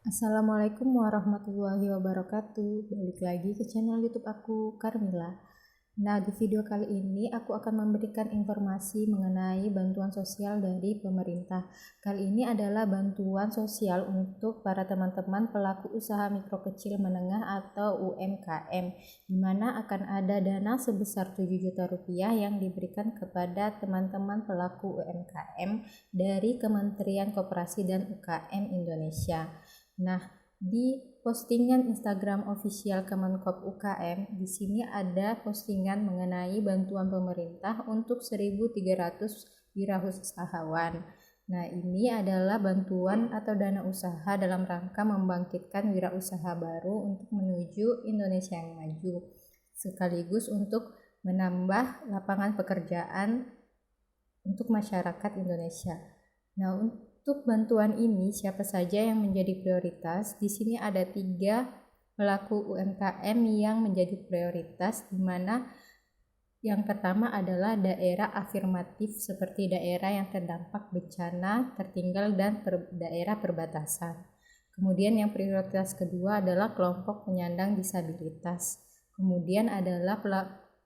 Assalamualaikum warahmatullahi wabarakatuh. Balik lagi ke channel YouTube aku, Karmila. Nah, di video kali ini aku akan memberikan informasi mengenai bantuan sosial dari pemerintah. Kali ini adalah bantuan sosial untuk para teman-teman pelaku usaha mikro kecil menengah atau UMKM, di mana akan ada dana sebesar 7 juta rupiah yang diberikan kepada teman-teman pelaku UMKM dari Kementerian Koperasi dan UKM Indonesia. Nah, di postingan Instagram official Kemenkop UKM, di sini ada postingan mengenai bantuan pemerintah untuk 1.300 wirausahawan. Nah, ini adalah bantuan atau dana usaha dalam rangka membangkitkan wirausaha baru untuk menuju Indonesia yang maju, sekaligus untuk menambah lapangan pekerjaan untuk masyarakat Indonesia. Nah, untuk bantuan ini siapa saja yang menjadi prioritas? Di sini ada 3 pelaku UMKM yang menjadi prioritas, di mana yang pertama adalah daerah afirmatif seperti daerah yang terdampak bencana, tertinggal, dan daerah perbatasan. Kemudian yang prioritas kedua adalah kelompok penyandang disabilitas. Kemudian adalah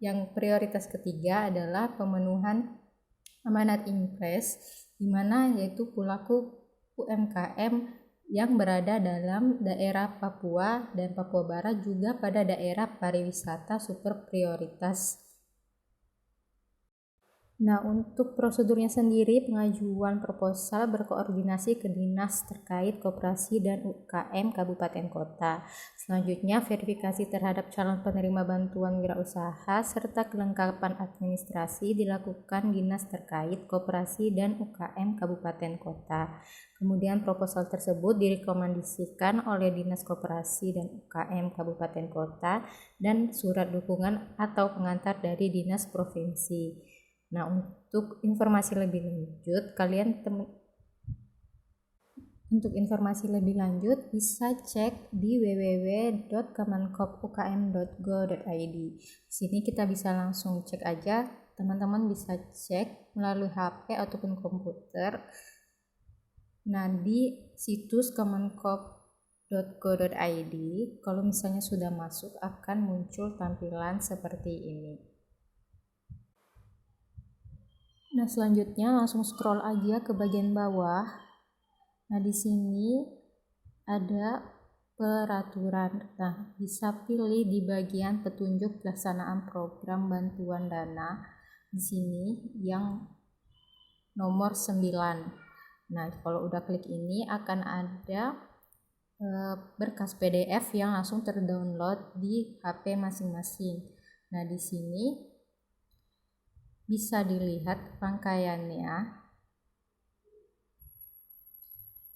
yang prioritas ketiga adalah pemenuhan amanat Impres, di mana yaitu pelaku UMKM yang berada dalam daerah Papua dan Papua Barat, juga pada daerah pariwisata super prioritas. Nah, untuk prosedurnya sendiri, pengajuan proposal berkoordinasi ke dinas terkait koperasi dan UKM Kabupaten Kota. Selanjutnya, verifikasi terhadap calon penerima bantuan wirausaha serta kelengkapan administrasi dilakukan dinas terkait koperasi dan UKM Kabupaten Kota. Kemudian proposal tersebut direkomendasikan oleh Dinas Koperasi dan UKM Kabupaten Kota dan surat dukungan atau pengantar dari Dinas Provinsi. Nah, untuk informasi lebih lanjut bisa cek di www.kemenkopukm.go.id. Di sini kita bisa langsung cek aja, teman-teman bisa cek melalui HP ataupun komputer. Nah, di situs kemenkop.go.id, kalau misalnya sudah masuk akan muncul tampilan seperti ini. Nah, selanjutnya langsung scroll aja ke bagian bawah. Nah, di sini ada peraturan. Nah, bisa pilih di bagian petunjuk pelaksanaan program bantuan dana. Di sini yang nomor 9. Nah, kalau udah klik ini akan ada berkas PDF yang langsung terdownload di HP masing-masing. Nah, di sini bisa dilihat rangkaiannya.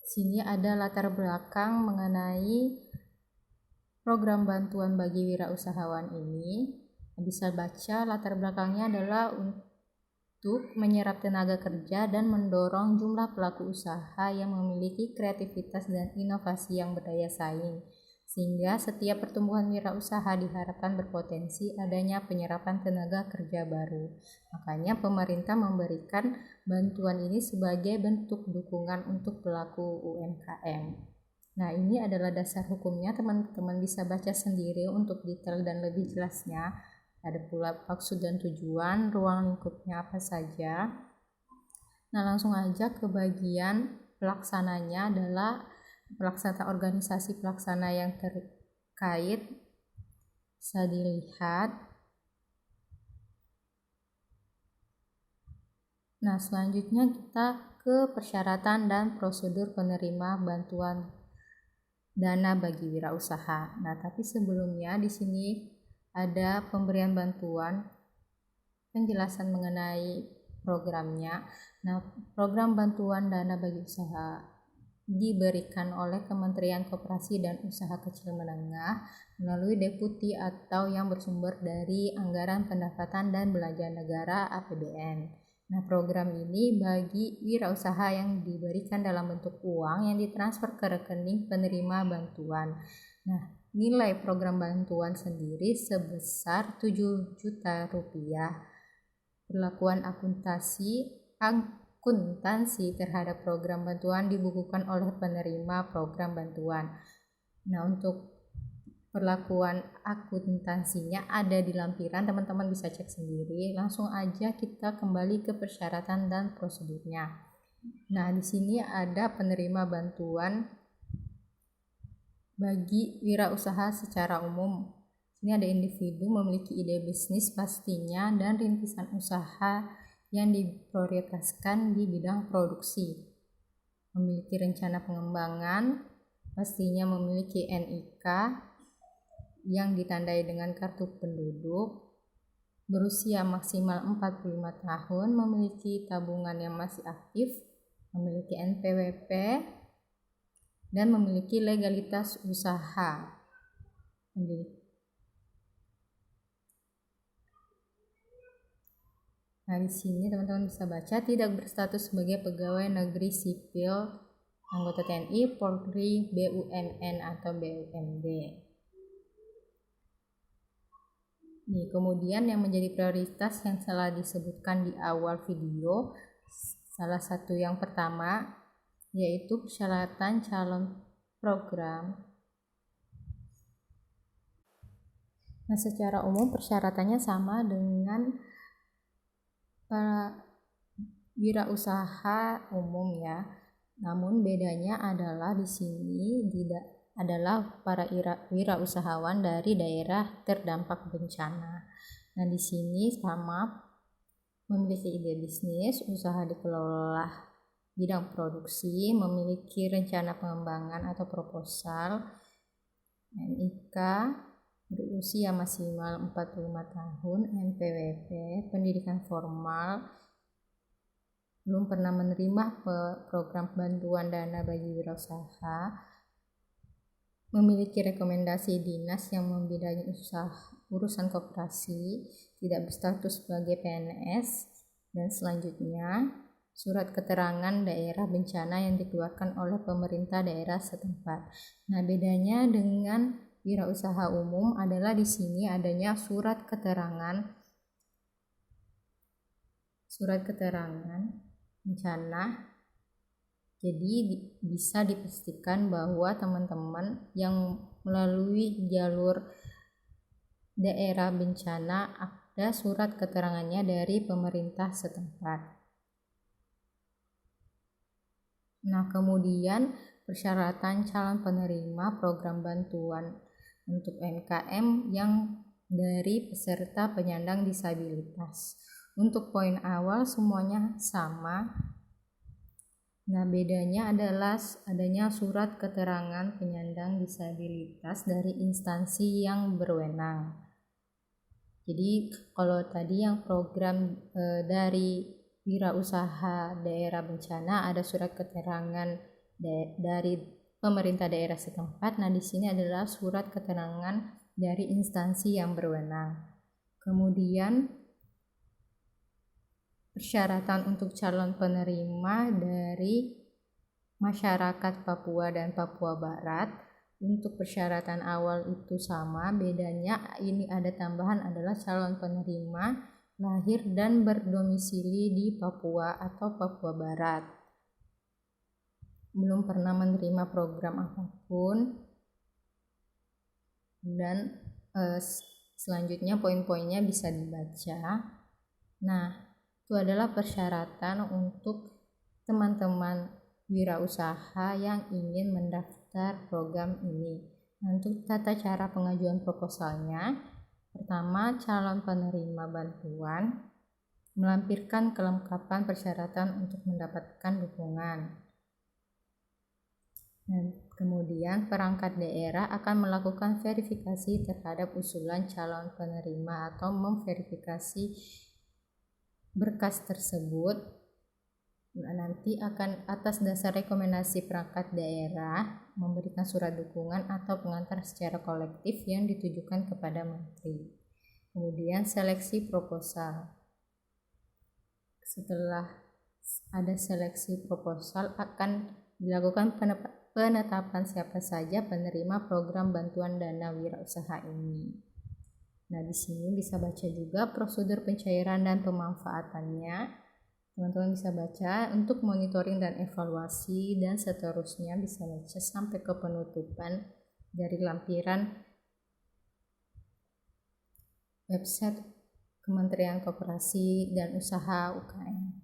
Sini ada latar belakang mengenai program bantuan bagi wirausahawan ini. Bisa baca latar belakangnya adalah untuk menyerap tenaga kerja dan mendorong jumlah pelaku usaha yang memiliki kreativitas dan inovasi yang berdaya saing, sehingga setiap pertumbuhan wirausaha diharapkan berpotensi adanya penyerapan tenaga kerja baru. Makanya pemerintah memberikan bantuan ini sebagai bentuk dukungan untuk pelaku UMKM. Nah, ini adalah dasar hukumnya, teman-teman bisa baca sendiri untuk detail dan lebih jelasnya. Ada pula maksud dan tujuan, ruang lingkupnya apa saja. Nah, langsung aja ke bagian pelaksananya adalah pelaksana organisasi pelaksana yang terkait. Bisa dilihat. Nah, selanjutnya kita ke persyaratan dan prosedur penerima bantuan dana bagi wirausaha. Nah, tapi sebelumnya di sini ada pemberian bantuan, penjelasan mengenai programnya. Nah, program bantuan dana bagi usaha diberikan oleh Kementerian Koperasi dan Usaha Kecil Menengah melalui deputi atau yang bersumber dari Anggaran Pendapatan dan Belanja Negara (APBN). Nah, program ini bagi wirausaha yang diberikan dalam bentuk uang yang ditransfer ke rekening penerima bantuan. Nah, nilai program bantuan sendiri sebesar 7 juta rupiah. Perlakuan akuntansi terhadap program bantuan dibukukan oleh penerima program bantuan. Nah, untuk perlakuan akuntansinya ada di lampiran, teman-teman bisa cek sendiri. Langsung aja kita kembali ke persyaratan dan prosedurnya. Nah, di sini ada penerima bantuan bagi wirausaha secara umum. Ini ada individu memiliki ide bisnis pastinya dan rintisan usaha yang diprioritaskan di bidang produksi. Memiliki rencana pengembangan, pastinya memiliki NIK yang ditandai dengan kartu penduduk, berusia maksimal 45 tahun, memiliki tabungan yang masih aktif, memiliki NPWP, dan memiliki legalitas usaha. Nah, di sini teman-teman bisa baca tidak berstatus sebagai pegawai negeri sipil, anggota TNI, Polri, BUMN atau BUMD. Nih, kemudian yang menjadi prioritas yang telah disebutkan di awal video, salah satu yang pertama yaitu persyaratan calon program. Nah, secara umum persyaratannya sama dengan wirausaha umum ya. Namun bedanya adalah di sini adalah para wirausahawan dari daerah terdampak bencana. Nah, di sini sama memiliki ide bisnis, usaha dikelola bidang produksi, memiliki rencana pengembangan atau proposal, NIK, berusia maksimal 45 tahun, NPWP, pendidikan formal, belum pernah menerima program bantuan dana bagi wirausaha, memiliki rekomendasi dinas yang membidangi urusan koperasi, tidak berstatus sebagai PNS, dan selanjutnya surat keterangan daerah bencana yang dikeluarkan oleh pemerintah daerah setempat. Nah, bedanya dengan wirausaha umum adalah di sini adanya surat keterangan bencana. Jadi bisa dipastikan bahwa teman-teman yang melalui jalur daerah bencana ada surat keterangannya dari pemerintah setempat. Nah, kemudian persyaratan calon penerima program bantuan untuk UMKM yang dari peserta penyandang disabilitas. Untuk poin awal semuanya sama. Nah, bedanya adalah adanya surat keterangan penyandang disabilitas dari instansi yang berwenang. Jadi kalau tadi yang program dari wirausaha daerah bencana ada surat keterangan dari pemerintah daerah setempat. Nah, di sini adalah surat keterangan dari instansi yang berwenang. Kemudian persyaratan untuk calon penerima dari masyarakat Papua dan Papua Barat. Untuk persyaratan awal itu sama, bedanya ini ada tambahan adalah calon penerima lahir dan berdomisili di Papua atau Papua Barat, belum pernah menerima program apapun, dan selanjutnya poin-poinnya bisa dibaca. Nah, itu adalah persyaratan untuk teman-teman wirausaha yang ingin mendaftar program ini. Nah, untuk tata cara pengajuan proposalnya, pertama, calon penerima bantuan melampirkan kelengkapan persyaratan untuk mendapatkan dukungan. Dan kemudian perangkat daerah akan melakukan verifikasi terhadap usulan calon penerima atau memverifikasi berkas tersebut. Nah, nanti akan atas dasar rekomendasi perangkat daerah memberikan surat dukungan atau pengantar secara kolektif yang ditujukan kepada menteri. Kemudian seleksi proposal. Setelah ada seleksi proposal akan dilakukan penetapan siapa saja penerima program bantuan dana wirausaha ini. Nah, di sini bisa baca juga prosedur pencairan dan pemanfaatannya. Teman-teman bisa baca untuk monitoring dan evaluasi, dan seterusnya bisa baca sampai ke penutupan dari lampiran website Kementerian Koperasi dan Usaha UKM.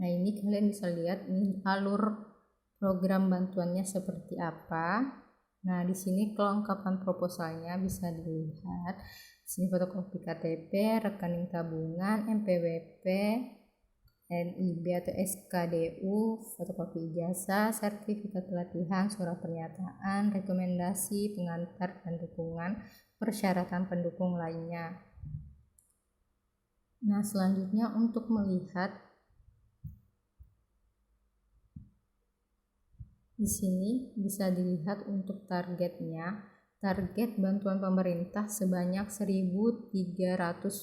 Nah, ini kalian bisa lihat nih alur program bantuannya seperti apa. Nah, di sini kelengkapan proposalnya bisa dilihat. Di sini fotokopi KTP, rekening tabungan, NPWP, NIB atau SKDU, fotokopi ijazah, sertifikat pelatihan, surat pernyataan, rekomendasi pengantar dan dukungan, persyaratan pendukung lainnya. Nah, selanjutnya untuk melihat di sini bisa dilihat untuk targetnya. Target bantuan pemerintah sebanyak 1.300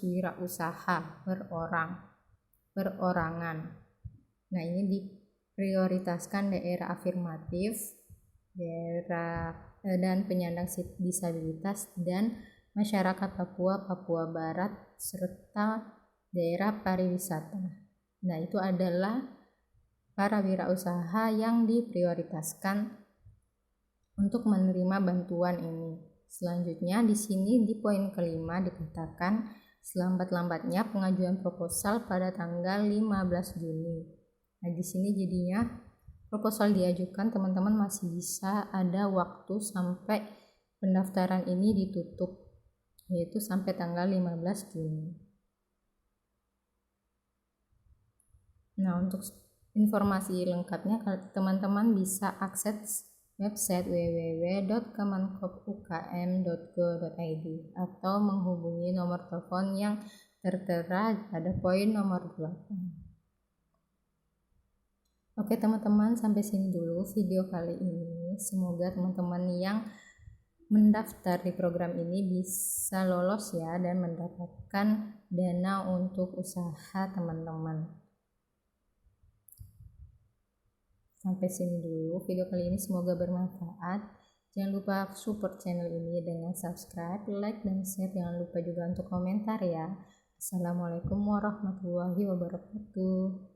wirausaha perorangan. Nah, ini diprioritaskan daerah afirmatif, daerah dan penyandang disabilitas, dan masyarakat Papua Barat, serta daerah pariwisata. Nah, itu adalah para wirausaha yang diprioritaskan untuk menerima bantuan ini. Selanjutnya di sini di poin kelima dikatakan selambat-lambatnya pengajuan proposal pada tanggal 15 Juni. Nah, di sini jadinya proposal diajukan, teman-teman masih bisa ada waktu sampai pendaftaran ini ditutup, yaitu sampai tanggal 15 Juni. Nah, untuk informasi lengkapnya teman-teman bisa akses website www.kemenkopukm.go.id atau menghubungi nomor telepon yang tertera pada poin nomor 8. Oke teman-teman, sampai sini dulu video kali ini. Semoga teman-teman yang mendaftar di program ini bisa lolos ya dan mendapatkan dana untuk usaha teman-teman. Sampai sini dulu video kali ini, semoga bermanfaat. Jangan lupa support channel ini dengan subscribe, like, dan share. Jangan lupa juga untuk komentar ya. Assalamualaikum warahmatullahi wabarakatuh.